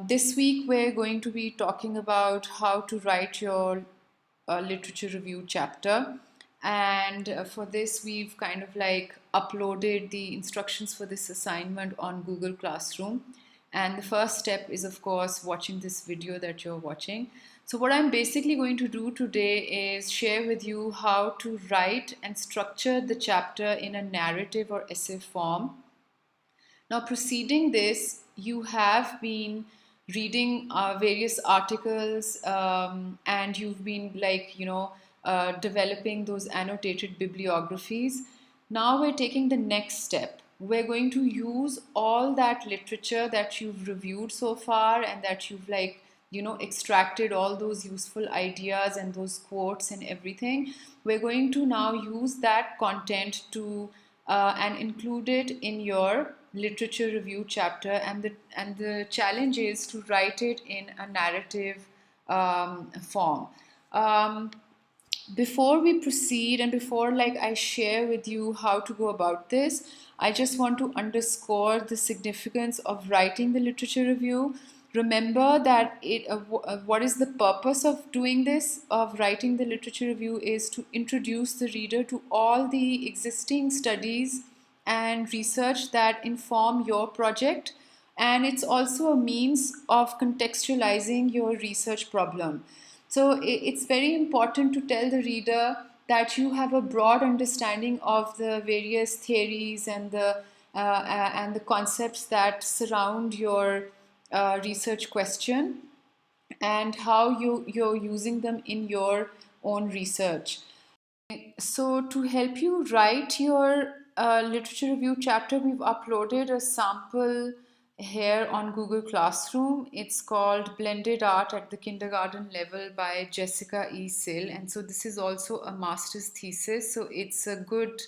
This week we're going to be talking about how to write your literature review chapter. And for this, we've kind of like uploaded the instructions for this assignment on Google Classroom. And the first step is, of course, watching this video that you're watching. So, what I'm basically going to do today is share with you how to write and structure the chapter in a narrative or essay form. Now, preceding this, you have been reading various articles and you've been developing those annotated bibliographies. Now we're taking the next step. We're going to use all that literature that you've reviewed so far and that you've extracted all those useful ideas and those quotes and everything. We're going to now use that content to and include it in your literature review chapter, and the challenge is to write it in a narrative form. Before we proceed and before I share with you how to go about this, I just want to underscore the significance of writing the literature review. Remember that what is the purpose of doing this, of writing the literature review, is to introduce the reader to all the existing studies and research that inform your project, and it's also a means of contextualizing your research problem. So it's very important to tell the reader that you have a broad understanding of the various theories and the concepts that surround your research question, and how you're using them in your own research. So to help you write your literature review chapter, we've uploaded a sample here on Google Classroom. It's called Blended Art at the Kindergarten Level by Jessica E. Sill. And so this is also a master's thesis. So it's a good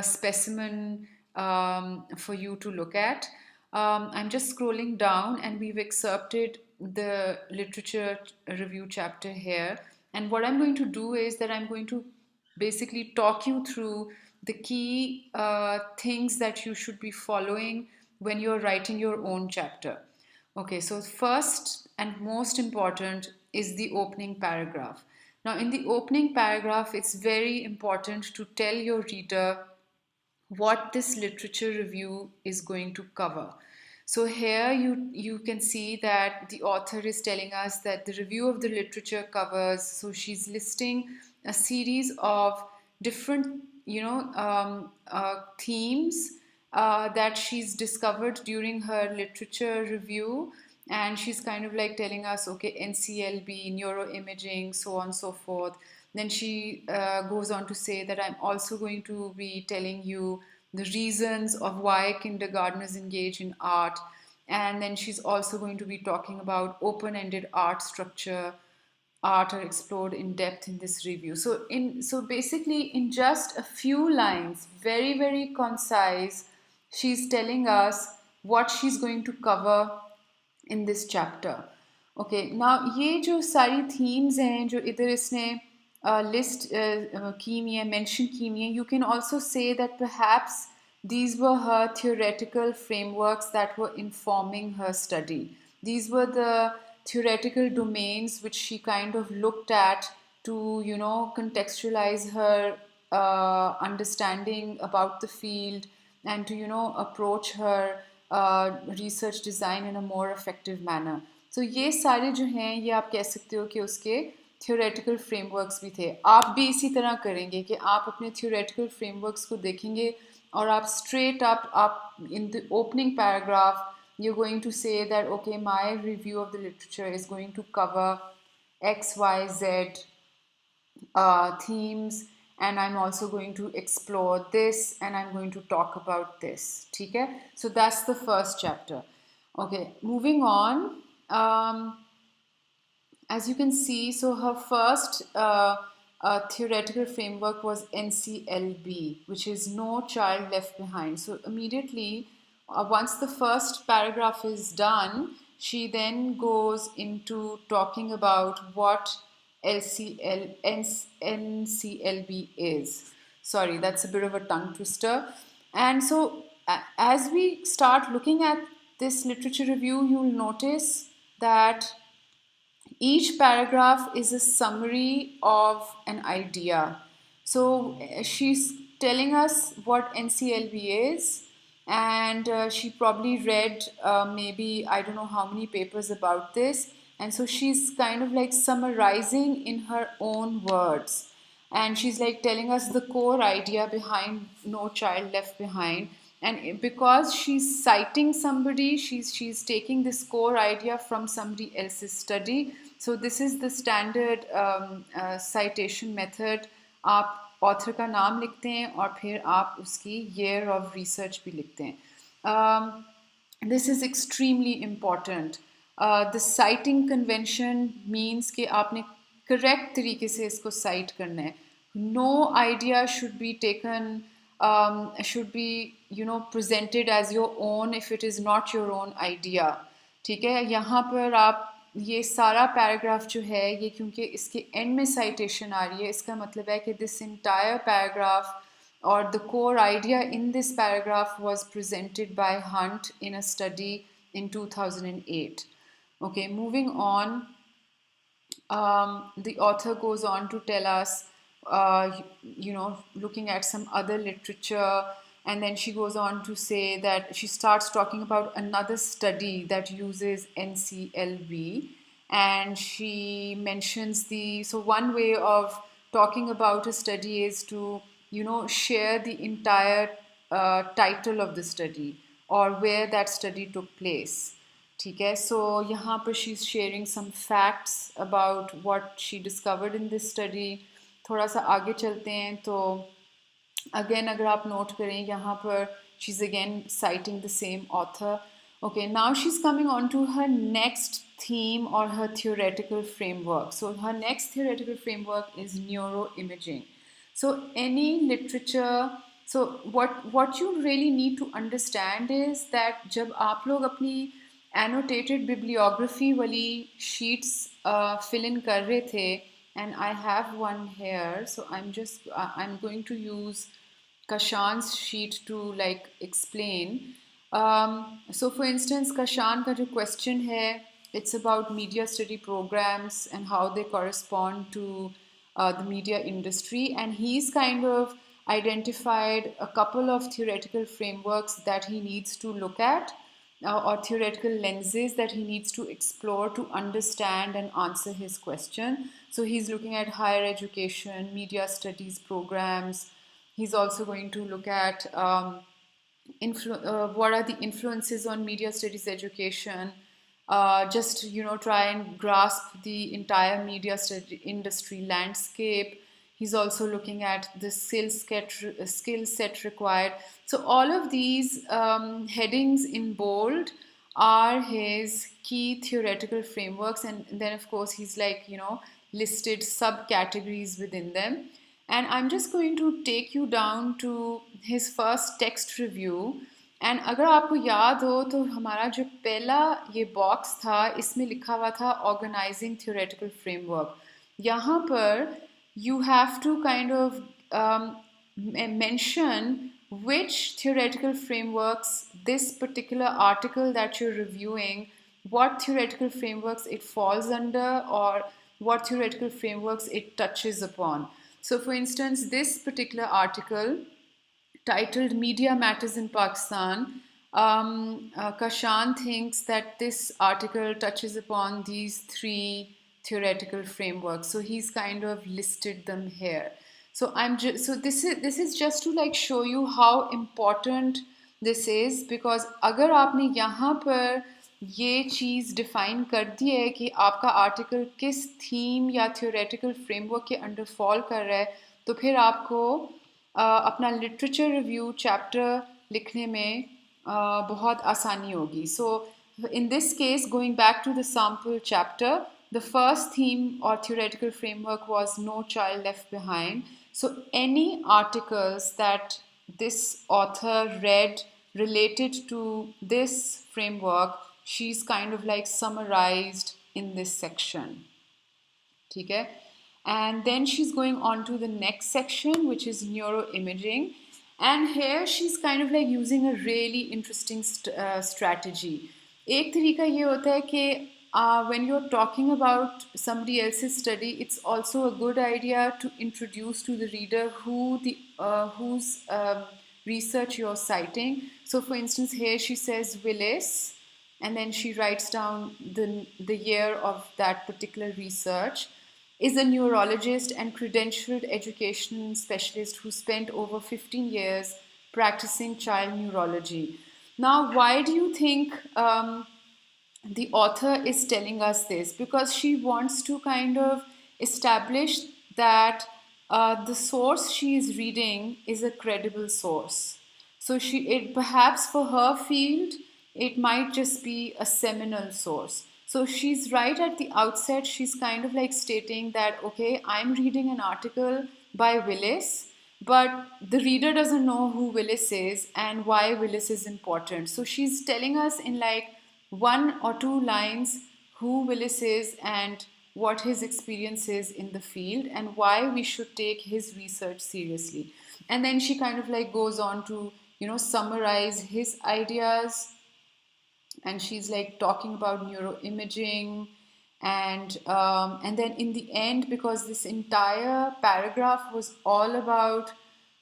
specimen for you to look at. I'm just scrolling down and we've excerpted the literature review chapter here. And what I'm going to do is that I'm going to basically talk you through the key things that you should be following when you're writing your own chapter. Okay, so first and most important is the opening paragraph. Now, in the opening paragraph, it's very important to tell your reader what this literature review is going to cover. So here you can see that the author is telling us that the review of the literature covers, so she's listing a series of different themes that she's discovered during her literature review, and she's kind of like telling us, okay, NCLB, neuroimaging, so on and so forth. Then she goes on to say that I'm also going to be telling you the reasons of why kindergartners engage in art. And then she's also going to be talking about open-ended art structure. Art are explored in depth in this review. So basically, in just a few lines, very, very concise, she's telling us what she's going to cover in this chapter. Okay, now ये जो सारी themes हैं जो इधर इसने list की हुई है, mention की हुई है, you can also say that perhaps these were her theoretical frameworks that were informing her study. These were the theoretical domains which she kind of looked at to, contextualize her understanding about the field, and to, approach her research design in a more effective manner. So ये सारे जो हैं ये आप कह सकते हो कि उसके theoretical frameworks भी थे. आप भी इसी तरह करेंगे कि आप अपने theoretical frameworks को देखेंगे और आप straight up in the opening paragraph you're going to say that, okay, my review of the literature is going to cover X, Y, Z themes, and I'm also going to explore this, and I'm going to talk about this. Okay? So that's the first chapter. Okay, moving on. As you can see, so her first theoretical framework was NCLB, which is No Child Left Behind. So immediately, once the first paragraph is done, she then goes into talking about what NCLB is. Sorry, that's a bit of a tongue twister. And so as we start looking at this literature review, you'll notice that each paragraph is a summary of an idea. So she's telling us what NCLB is, and she probably read maybe I don't know how many papers about this, and so she's kind of like summarizing in her own words, and she's like telling us the core idea behind No Child Left Behind. And because she's citing somebody, she's taking this core idea from somebody else's study. So this is the standard citation method. आप author का नाम लिखते हैं और फिर आप उसकी year of research भी लिखते हैं. This is extremely important. The citing convention means कि आपने correct तरीके से इसको cite करना है. No idea should be taken, should be presented as your own if it is not your own idea. ठीक है, यहाँ पर आप ये सारा पैराग्राफ जो है ये क्योंकि इसके एंड में साइटेशन आ रही है, इसका मतलब है कि this entire paragraph or the core idea in this paragraph was presented by Hunt in a study in 2008. Okay, moving on, the author goes on to tell us, looking at some other literature, and then she goes on to say that she starts talking about another study that uses NCLB, and she mentions so one way of talking about a study is to share the entire title of the study or where that study took place. ठीक है, so यहाँ पर she's sharing some facts about what she discovered in this study. थोड़ा सा आगे चलते हैं तो again अगर आप note करें यहाँ पर she's again citing the same author. Okay, now she's coming on to her next theme or her theoretical framework. So her next theoretical framework is neuroimaging. So any literature, so what you really need to understand is that जब आप लोग अपनी annotated bibliography वाली sheets fill in कर रहे थे, and I have one here, so I'm going to use Kashan's sheet to like explain. So for instance, Kashan का जो question है, it's about media study programs and how they correspond to the media industry, and he's kind of identified a couple of theoretical frameworks that he needs to look at, or theoretical lenses that he needs to explore to understand and answer his question. So he's looking at higher education, media studies programs. He's also going to look at what are the influences on media studies education, just try and grasp the entire media study industry landscape. He's also looking at the skill set required. So all of these headings in bold are his key theoretical frameworks, and then of course he's like listed subcategories within them. And I'm just going to take you down to his first text review. And अगर आपको याद हो तो हमारा जो पहला ये box था इसमें लिखा हुआ था ऑर्गेनाइजिंग थियोरेटिकल फ्रेमवर्क. यहाँ पर you have to kind of mention which theoretical frameworks this particular article that you're reviewing, what theoretical frameworks it falls under or what theoretical frameworks it touches upon. So for instance, this particular article titled Media Matters in Pakistan, Kashan thinks that this article touches upon these three theoretical frameworks. So he's kind of listed them here. So this is just to like show you how important this is, because अगर आपने यहाँ पर ये चीज़ define कर दी है कि आपका article किस थीम या थियोरेटिकल फ्रेमवर्क के अंडर फॉल कर रहा है, तो फिर आपको अपना लिटरेचर रिव्यू चैप्टर लिखने में बहुत आसानी होगी. So in this case, going back to the sample chapter, the first theme or theoretical framework was No Child Left Behind. So any articles that this author read related to this framework, she's kind of like summarized in this section. Okay? And then she's going on to the next section, which is neuroimaging. And here she's kind of like using a really interesting strategy. एक तरीका ये होता है कि when you're talking about somebody else's study, it's also a good idea to introduce to the reader whose research you're citing. So for instance, here she says Willis, and then she writes down the year of that particular research, is a neurologist and credentialed education specialist who spent over 15 years practicing child neurology. Now, why do you think the author is telling us this? Because she wants to kind of establish that the source she is reading is a credible source. So perhaps for her field, it might just be a seminal source. So she's right at the outset, she's kind of like stating that, okay, I'm reading an article by Willis, but the reader doesn't know who Willis is and why Willis is important. So she's telling us in like one or two lines who Willis is and what his experience is in the field and why we should take his research seriously. And then she kind of like goes on to, summarize his ideas, and she's like talking about neuroimaging, and then in the end, because this entire paragraph was all about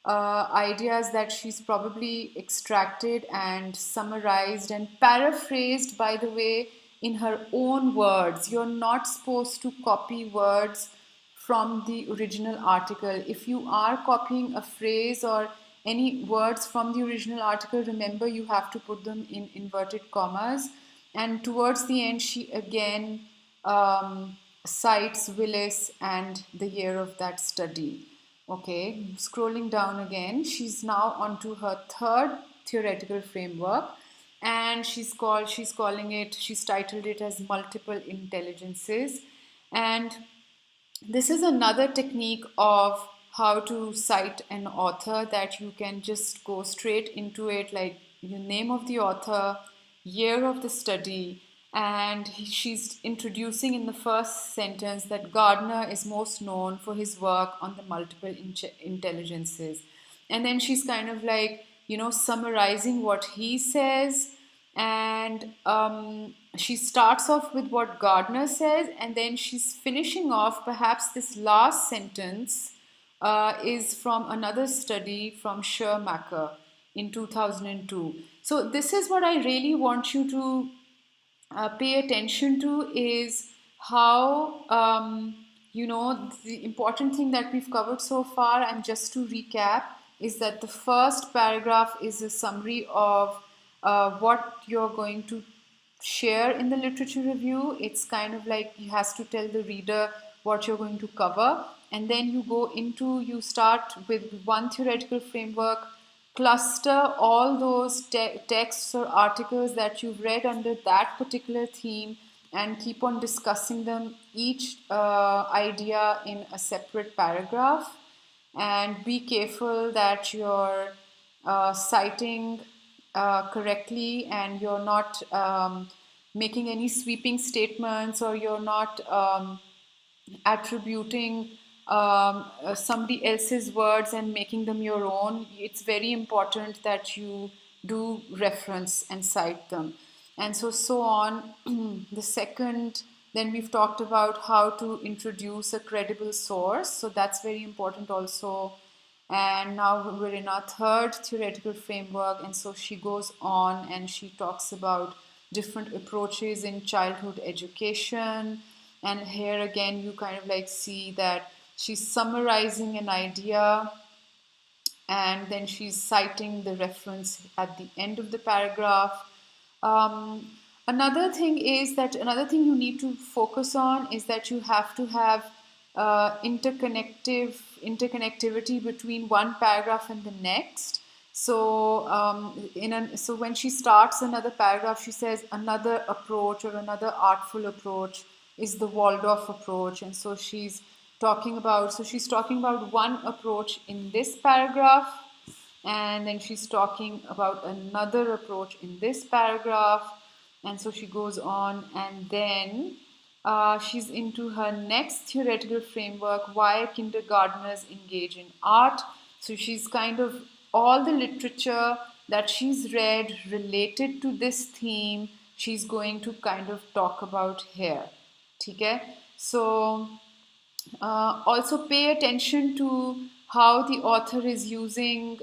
ideas that she's probably extracted and summarized and paraphrased, by the way, in her own words. You're not supposed to copy words from the original article. If you are copying a phrase or any words from the original article, remember you have to put them in inverted commas. And towards the end, she again cites Willis and the year of that study. Okay, scrolling down again, she's now onto her third theoretical framework, and she's titled it as multiple intelligences. And this is another technique of how to cite an author, that you can just go straight into it, like the name of the author, year of the study, and she's introducing in the first sentence that Gardner is most known for his work on the multiple intelligences. And then she's kind of like, summarizing what he says. And she starts off with what Gardner says, and then she's finishing off, perhaps this last sentence is from another study from Schirmacher in 2002. So this is what I really want you to pay attention to, is how, the important thing that we've covered so far, and just to recap, is that the first paragraph is a summary of what you're going to share in the literature review. It's kind of like he has to tell the reader what you're going to cover, and then you start with one theoretical framework, cluster all those texts or articles that you've read under that particular theme, and keep on discussing them, each idea in a separate paragraph. And be careful that you're citing correctly, and you're not making any sweeping statements, or you're not attributing somebody else's words and making them your own. It's very important that you do reference and cite them. And so on. The second, then we've talked about how to introduce a credible source. So that's very important also. And now we're in our third theoretical framework. And so she goes on and she talks about different approaches in childhood education. And here again, you kind of like see that she's summarizing an idea, and then she's citing the reference at the end of the paragraph. Another thing you need to focus on is that you have to have interconnectivity between one paragraph and the next. So so when she starts another paragraph, she says another approach or another artful approach is the Waldorf approach. And so she's talking about one approach in this paragraph, and then she's talking about another approach in this paragraph, and so she goes on, and then she's into her next theoretical framework, why kindergartners engage in art. So she's kind of all the literature that she's read related to this theme, she's going to kind of talk about here. Okay? So also pay attention to how the author is using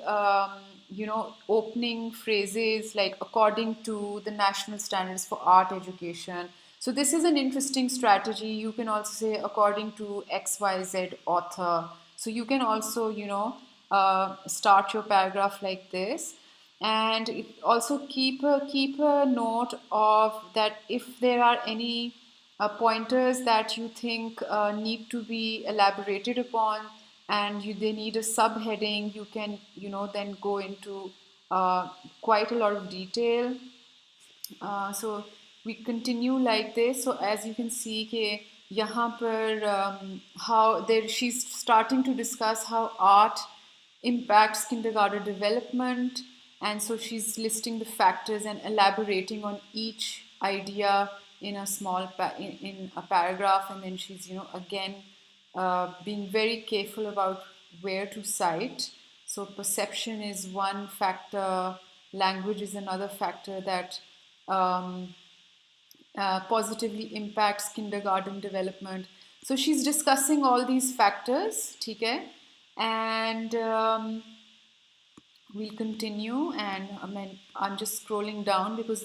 opening phrases like according to the national standards for art education. So this is an interesting strategy. You can also say according to XYZ author. So you can also start your paragraph like this, and also keep a note of that if there are any pointers that you think need to be elaborated upon, and they need a subheading, you can then go into quite a lot of detail. So we continue like this. So as you can see कि यहाँ पर how there she's starting to discuss how art impacts kindergarten development, and so she's listing the factors and elaborating on each idea in a small in a paragraph, and then she's again being very careful about where to cite. So perception is one factor, language is another factor that positively impacts kindergarten development. So she's discussing all these factors, okay? And we'll continue, and I'm just scrolling down because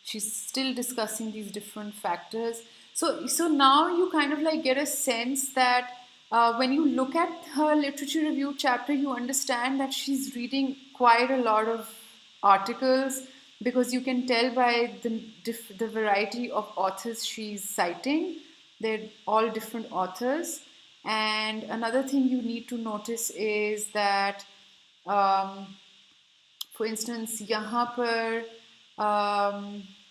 she's still discussing these different factors. So now you kind of like get a sense that when you look at her literature review chapter, you understand that she's reading quite a lot of articles, because you can tell by the variety of authors she's citing. They're all different authors. And another thing you need to notice is that for instance, यहाँ पर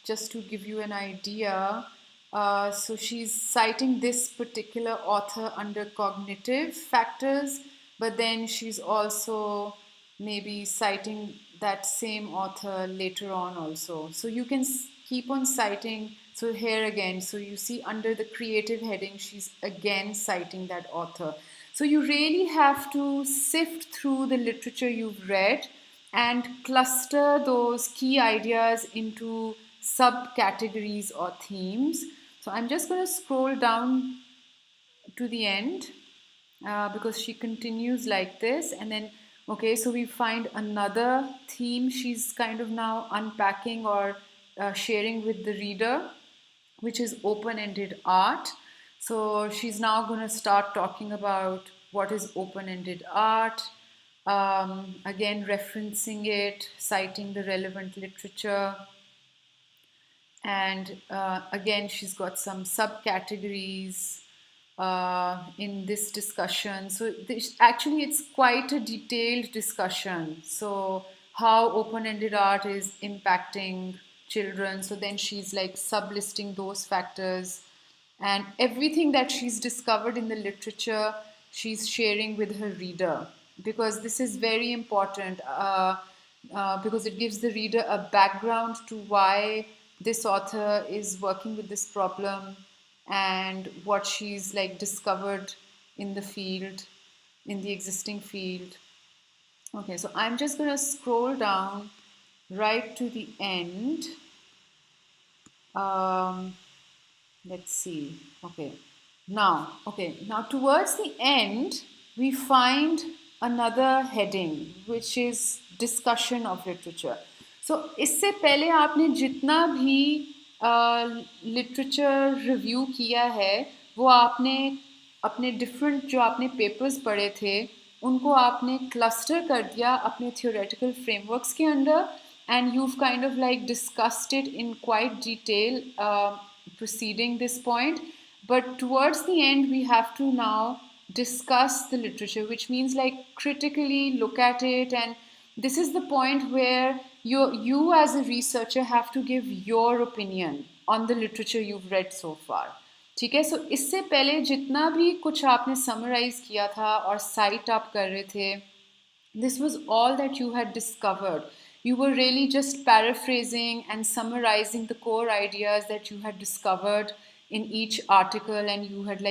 just to give you an idea, so she's citing this particular author under cognitive factors, but then she's also maybe citing that same author later on also. So you can keep on citing. So here again, so you see under the creative heading, she's again citing that author. So you really have to sift through the literature you've read and cluster those key ideas into subcategories or themes. So I'm just going to scroll down to the end because she continues like this, and then okay, so we find another theme she's kind of now unpacking or sharing with the reader, which is open-ended art. So she's now going to start talking about what is open-ended art, again referencing it, citing the relevant literature. And again, she's got some subcategories in this discussion. So actually, it's quite a detailed discussion. So how open-ended art is impacting children. So then she's like sublisting those factors, and everything that she's discovered in the literature, she's sharing with her reader, because this is very important because it gives the reader a background to why this author is working with this problem and what she's like discovered in the field, in the existing field. Okay, so I'm just going to scroll down right to the end. Let's see. Okay, now towards the end, we find another heading, which is discussion of literature. So इससे पहले आपने जितना भी literature review किया है, वो आपने अपने डिफरेंट जो आपने पेपर्स पढ़े थे उनको आपने क्लस्टर कर दिया अपने थियोरेटिकल फ्रेमवर्क्स के under, and you've kind of like discussed it in quite detail preceding this point. But towards the end, we have to now discuss the literature, which means like critically look at it. And this is the point where you as a researcher have to give your opinion on the literature you've read so far. ठीक है, सो इससे पहले जितना भी कुछ आपने summarise किया था और साइट आप कर रहे थे, this was all that you had discovered. You were really just paraphrasing and summarizing the core ideas that you had discovered in each article, and you had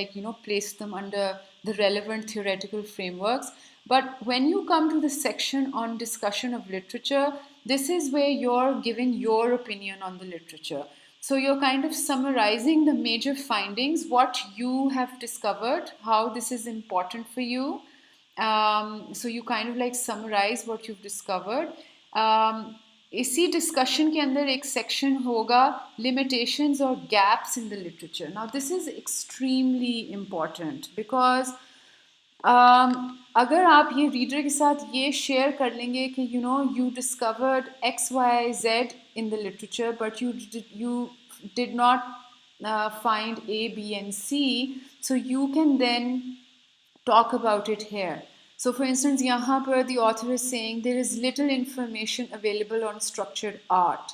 placed them under the relevant theoretical frameworks. But when you come to the section on discussion of literature, this is where you're giving your opinion on the literature. So you're kind of summarizing the major findings, what you have discovered, how this is important for you. So you kind of like summarize what you've discovered. इसी discussion के अंदर एक section होगा limitations or gaps in the literature. Now this is extremely important because अगर आप ये reader के साथ ये शेयर कर लेंगे कि you discovered X, Y, Z in the literature, but you did not find A, B, and C, so you can then talk about it here. So for instance, यहाँ पर the author is saying there is little information available on structured art.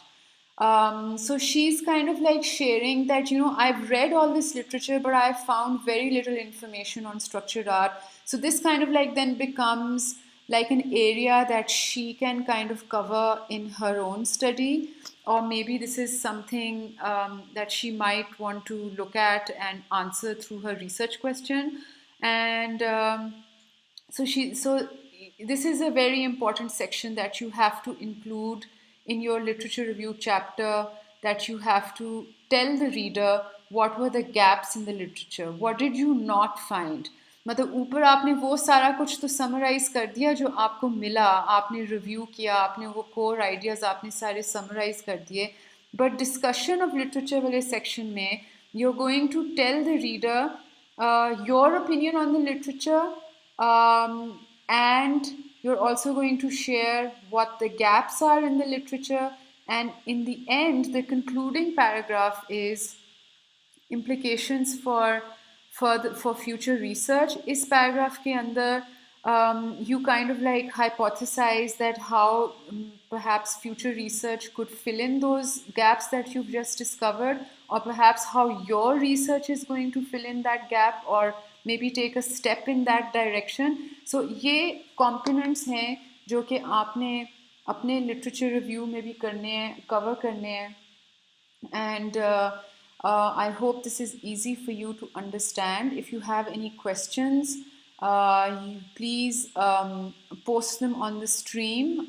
So she's kind of like sharing that, I've read all this literature, but I've found very little information on structured art. So this kind of like then becomes like an area that she can kind of cover in her own study, or maybe this is something that she might want to look at and answer through her research question. And so this is a very important section that you have to include in your literature review chapter, that you have to tell the reader what were the gaps in the literature, what did you not find. मतलब ऊपर आपने वो सारा कुछ तो summarise कर दिया जो आपको मिला, आपने रिव्यू किया, आपने वो कोर आइडियाज आपने सारे समराइज कर दिए, बट डिस्कशन ऑफ लिटरेचर वाले सेक्शन में you're going to tell the reader your opinion on the literature, and you're also going to share what the gaps are in the literature, and in the end the concluding paragraph is implications for future research. इस paragraph के अंदर you kind of like hypothesize that how perhaps future research could fill in those gaps that you've just discovered, or perhaps how your research is going to fill in that gap, or maybe take a step in that direction. So ये components हैं जो कि आपने अपने literature review में भी करने हैं, cover करने हैं. And I hope this is easy for you to understand. If you have any questions, you please post them on the stream.